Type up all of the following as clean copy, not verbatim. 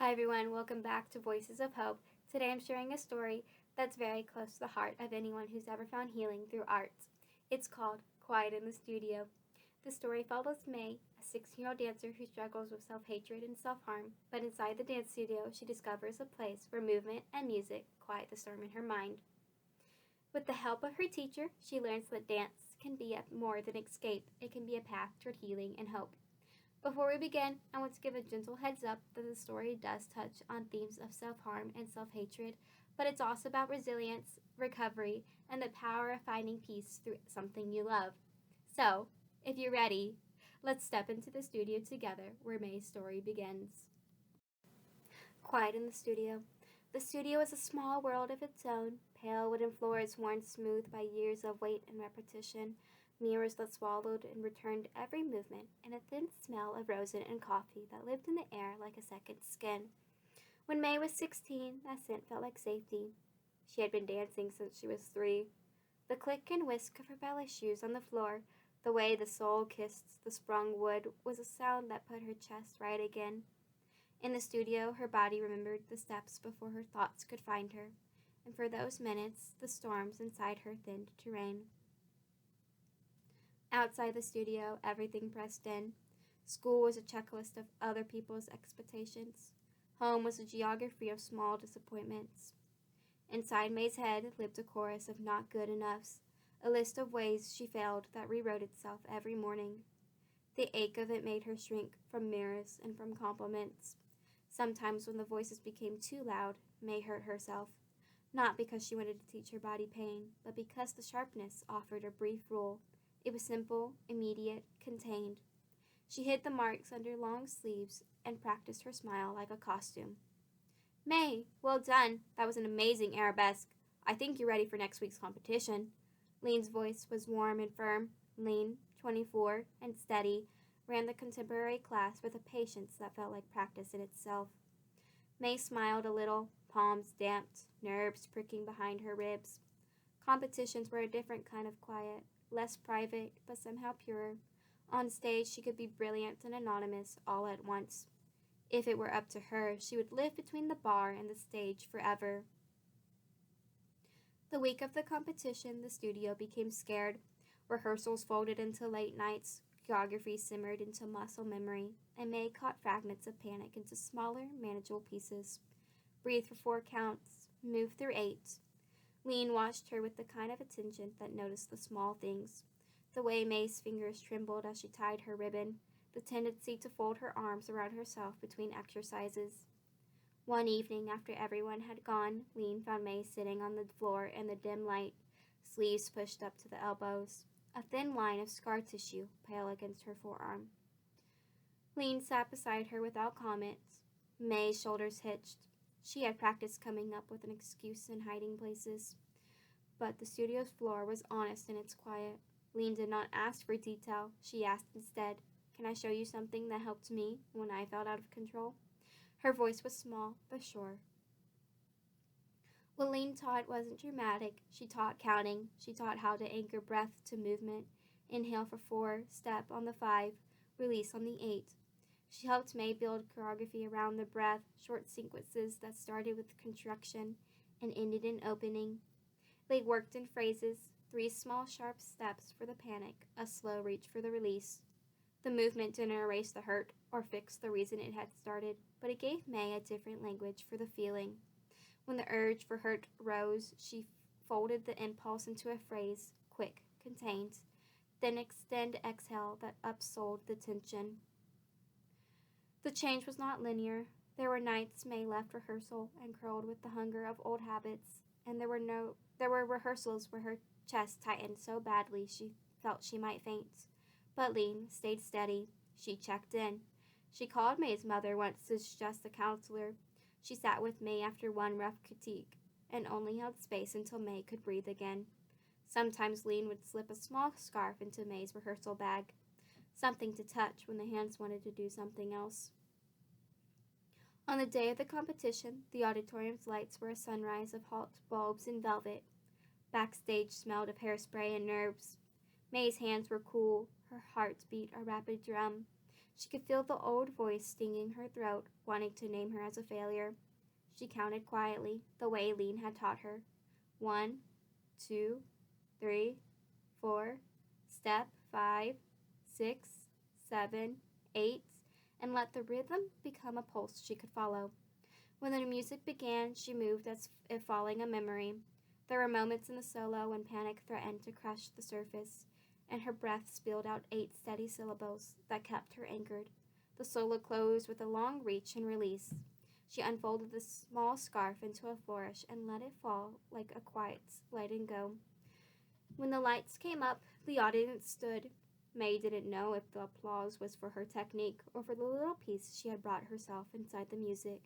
Hi everyone, welcome back to Voices of Hope. Today I'm sharing a story that's very close to the heart of anyone who's ever found healing through art. It's called Quiet in the Studio. The story follows May, a 16-year-old dancer who struggles with self-hatred and self-harm, but inside the dance studio she discovers a place where movement and music quiet the storm in her mind. With the help of her teacher, she learns that dance can be more than escape, it can be a path toward healing and hope. Before we begin, I want to give a gentle heads up that the story does touch on themes of self harm and self hatred, but it's also about resilience, recovery, and the power of finding peace through something you love. So, if you're ready, let's step into the studio together where May's story begins. Quiet in the studio. The studio is a small world of its own, pale wooden floors worn smooth by years of weight and repetition, mirrors that swallowed and returned every movement, and a thin smell of rosin and coffee that lived in the air like a second skin. When May was 16, that scent felt like safety. She had been dancing since she was 3. The click and whisk of her ballet shoes on the floor, the way the sole kissed the sprung wood, was a sound that put her chest right again. In the studio, her body remembered the steps before her thoughts could find her, and for those minutes, the storms inside her thinned to rain. Outside the studio, everything pressed in. School was a checklist of other people's expectations. Home was a geography of small disappointments. Inside May's head lived a chorus of not good enoughs, a list of ways she failed that rewrote itself every morning. The ache of it made her shrink from mirrors and from compliments. Sometimes, when the voices became too loud, May hurt herself, not because she wanted to teach her body pain, but because the sharpness offered a brief rule. It was simple, immediate, contained. She hid the marks under long sleeves and practiced her smile like a costume. May, well done. That was an amazing arabesque. I think you're ready for next week's competition. Lean's voice was warm and firm. Lean, 24, and steady, ran the contemporary class with a patience that felt like practice in itself. May smiled a little, palms damped, nerves pricking behind her ribs. Competitions were a different kind of quiet, less private, but somehow purer. On stage, she could be brilliant and anonymous all at once. If it were up to her, she would live between the bar and the stage forever. The week of the competition, the studio became scared. Rehearsals folded into late nights, choreography simmered into muscle memory, and May caught fragments of panic into smaller, manageable pieces. Breathe for 4 counts, move through 8. Lean watched her with the kind of attention that noticed the small things. The way May's fingers trembled as she tied her ribbon, the tendency to fold her arms around herself between exercises. One evening, after everyone had gone, Lean found May sitting on the floor in the dim light, sleeves pushed up to the elbows, a thin line of scar tissue pale against her forearm. Lean sat beside her without comment. May's shoulders hitched. She had practiced coming up with an excuse and hiding places. But the studio's floor was honest in its quiet. Lean did not ask for detail. She asked instead, "Can I show you something that helped me when I felt out of control?" Her voice was small, but sure. What Lean taught wasn't dramatic. She taught counting. She taught how to anchor breath to movement. Inhale for 4, step on the 5, release on the 8. She helped May build choreography around the breath, short sequences that started with contraction and ended in opening. They worked in phrases, 3 small sharp steps for the panic, a slow reach for the release. The movement didn't erase the hurt or fix the reason it had started, but it gave May a different language for the feeling. When the urge for hurt rose, she folded the impulse into a phrase, quick, contained, then exhale that upsold the tension. The change was not linear. There were nights May left rehearsal and curled with the hunger of old habits, and there were rehearsals where her chest tightened so badly she felt she might faint. But Lean stayed steady. She checked in. She called May's mother once to suggest a counselor. She sat with May after one rough critique, and only held space until May could breathe again. Sometimes Lean would slip a small scarf into May's rehearsal bag, something to touch when the hands wanted to do something else. On the day of the competition, the auditorium's lights were a sunrise of hot bulbs and velvet. Backstage smelled of hairspray and nerves. May's hands were cool, her heart beat a rapid drum. She could feel the old voice stinging her throat, wanting to name her as a failure. She counted quietly, the way Lean had taught her. 1, 2, 3, 4, step 5, 6, 7, 8, and let the rhythm become a pulse she could follow. When the music began, she moved as if following a memory. There were moments in the solo when panic threatened to crush the surface, and her breath spilled out 8 steady syllables that kept her anchored. The solo closed with a long reach and release. She unfolded the small scarf into a flourish and let it fall like a quiet letting go. When the lights came up, the audience stood. May didn't know if the applause was for her technique or for the little piece she had brought herself inside the music.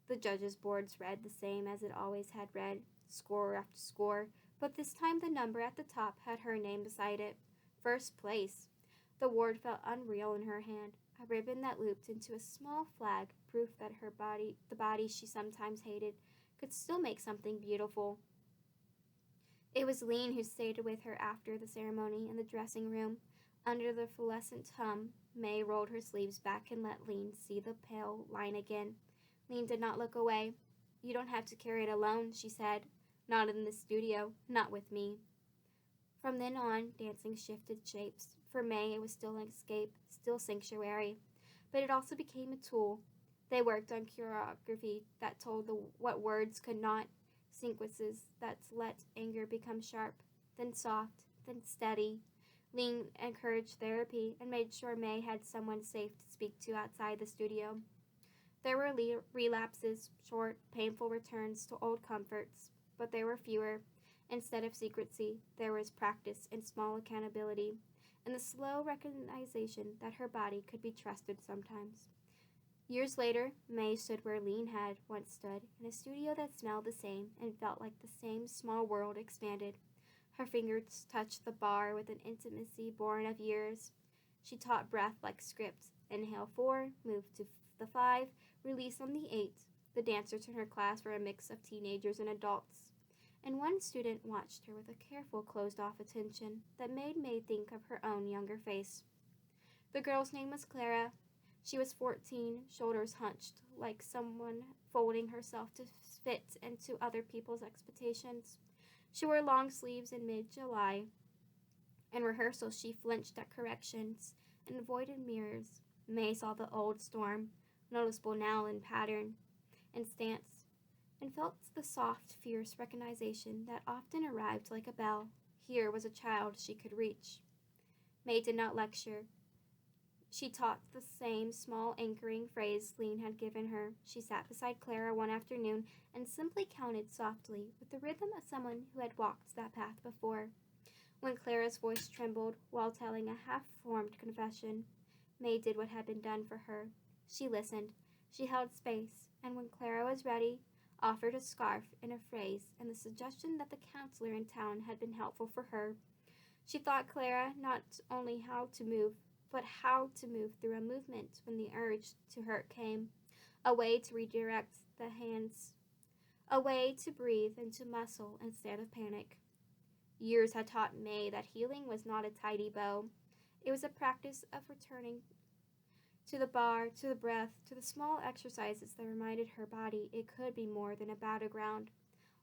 The judges' boards read the same as it always had read, score after score, but this time the number at the top had her name beside it. First place. The award felt unreal in her hand, a ribbon that looped into a small flag, proof that the body she sometimes hated, could still make something beautiful. It was Lean who stayed with her after the ceremony in the dressing room. Under the fluorescent hum, May rolled her sleeves back and let Lean see the pale line again. Lean did not look away. You don't have to carry it alone, she said. Not in the studio, not with me. From then on, dancing shifted shapes. For May, it was still an escape, still sanctuary, but it also became a tool. They worked on choreography that told what words could not, sequences that let anger become sharp, then soft, then steady. Lean encouraged therapy and made sure May had someone safe to speak to outside the studio. There were relapses, short, painful returns to old comforts, but there were fewer. Instead of secrecy, there was practice and small accountability, and the slow recognition that her body could be trusted sometimes. Years later, May stood where Lean had once stood, in a studio that smelled the same and felt like the same small world expanded. Her fingers touched the bar with an intimacy born of years. She taught breath like script. Inhale 4, move to the 5, release on the 8. The dancers in her class were a mix of teenagers and adults, and one student watched her with a careful, closed-off attention that made May think of her own younger face. The girl's name was Clara. She was 14, shoulders hunched, like someone folding herself to fit into other people's expectations. She wore long sleeves in mid-July. In rehearsal, she flinched at corrections and avoided mirrors. May saw the old storm, noticeable now in pattern and stance, and felt the soft, fierce recognition that often arrived like a bell. Here was a child she could reach. May did not lecture. She taught the same small anchoring phrase Lean had given her. She sat beside Clara one afternoon and simply counted softly, with the rhythm of someone who had walked that path before. When Clara's voice trembled while telling a half-formed confession, May did what had been done for her. She listened. She held space, and when Clara was ready, offered a scarf and a phrase and the suggestion that the counselor in town had been helpful for her. She taught Clara not only how to move, but how to move through a movement when the urge to hurt came, a way to redirect the hands, a way to breathe into muscle instead of panic. Years had taught May that healing was not a tidy bow. It was a practice of returning to the bar, to the breath, to the small exercises that reminded her body it could be more than a battleground.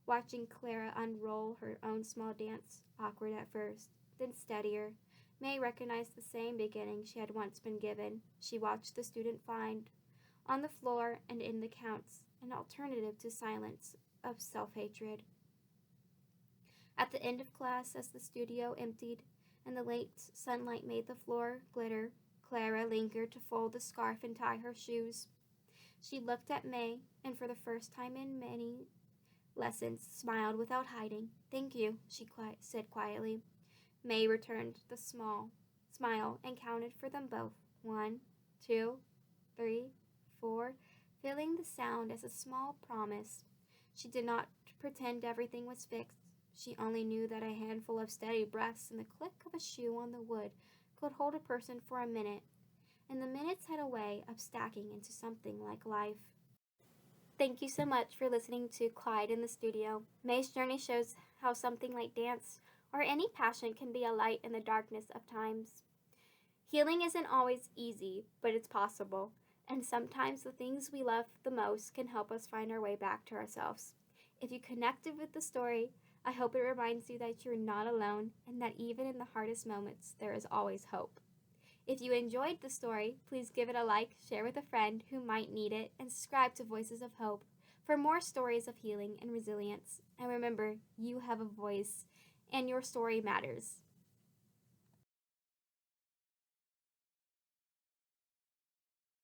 Watching Clara unroll her own small dance, awkward at first, then steadier, May recognized the same beginning she had once been given. She watched the student find, on the floor and in the counts, an alternative to silence of self-hatred. At the end of class, as the studio emptied and the late sunlight made the floor glitter, Clara lingered to fold the scarf and tie her shoes. She looked at May, and for the first time in many lessons, smiled without hiding. "Thank you," she said quietly. May returned the smile and counted for them both. 1, 2, 3, 4, feeling the sound as a small promise. She did not pretend everything was fixed. She only knew that a handful of steady breaths and the click of a shoe on the wood could hold a person for a minute, and the minutes had a way of stacking into something like life. Thank you so much for listening to Clyde in the Studio. May's journey shows how something like dance or any passion can be a light in the darkness of times. Healing isn't always easy, but it's possible. And sometimes the things we love the most can help us find our way back to ourselves. If you connected with the story, I hope it reminds you that you're not alone and that even in the hardest moments, there is always hope. If you enjoyed the story, please give it a like, share with a friend who might need it, and subscribe to Voices of Hope for more stories of healing and resilience. And remember, you have a voice, and your story matters.